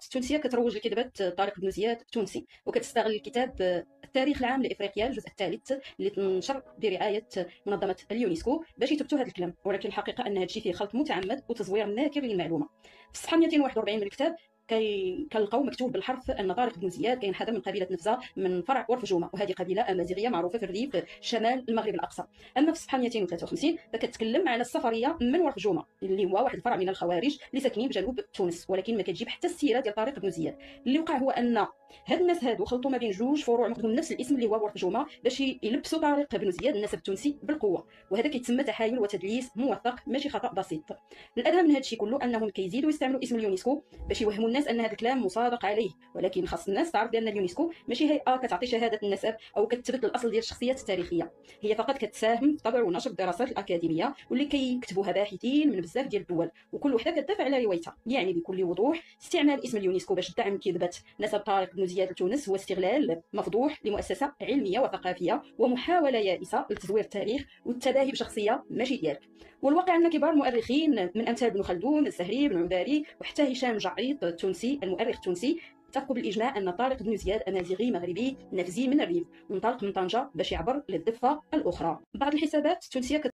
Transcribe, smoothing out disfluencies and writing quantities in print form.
الحسابات التونسيه كتروج لكذبه طارق بن زياد التونسي، وكتستغل الكتاب التاريخ العام لافريقيا الجزء الثالث اللي تنشر برعايه منظمه اليونسكو باش يثبتوا هذا الكلام، ولكن الحقيقه ان هذا الشيء فيه خلط متعمد وتزوير ناكر للمعلومه. في الصفحه 241 من الكتاب كنلقاو مكتوب بالحرف ان طارق بن زياد كينحدر من قبيله نفزه من فرع ورفجومه، وهذه قبيله امازيغيه معروفه في الريف شمال المغرب الاقصى. اما في الصفحه 253 فكتكلم على السفريه من ورفجومه اللي هو واحد الفرع من الخوارج اللي ساكنين بجنوب تونس، ولكن ما كتجيب حتى السيره ديال طارق بن زياد. اللي وقع هو ان هاد الناس هادو خلطوا ما بين جوج فروع عندهم نفس الاسم اللي هو ورفجومه باش يلبسوا طارق بن زياد النسب التونسي بالقوه، وهذا كيتسمى تحايل وتدليس موثق ماشي خطا بسيط. الادهى من هذا الشيء كله انهم كيزيدوا يستعملوا اسم اليونسكو باش يوهموا الناس ان هذا الكلام مصادق عليه، ولكن خاص الناس تعرف بان اليونسكو ماشي هيئه كتعطي شهاده النسب او كتثبت الاصل ديال الشخصيات التاريخيه، هي فقط كتساهم في طبع ونشر الدراسات الاكاديميه واللي كيكتبوها باحثين من بزاف ديال الدول، وكل وحده كتدافع على روايتها. يعني بكل وضوح استعمال اسم اليونسكو باش تدعم كذبه نسب طارق بن زياد لتونس هو استغلال مفضوح لمؤسسه علميه وثقافيه ومحاوله يائسه لتزوير التاريخ والتباهي بشخصيه ماشي ديالك. والواقع ان كبار مؤرخين من امثال ابن خلدون، الزهري، بن عباري، وحتى هشام جعيط التونسي المؤرخ التونسي اتفقوا بالاجماع ان طارق بن زياد امازيغي مغربي نفزي من الريف، وانطلق من طنجه باش يعبر للضفه الاخرى. بعض الحسابات التونسيه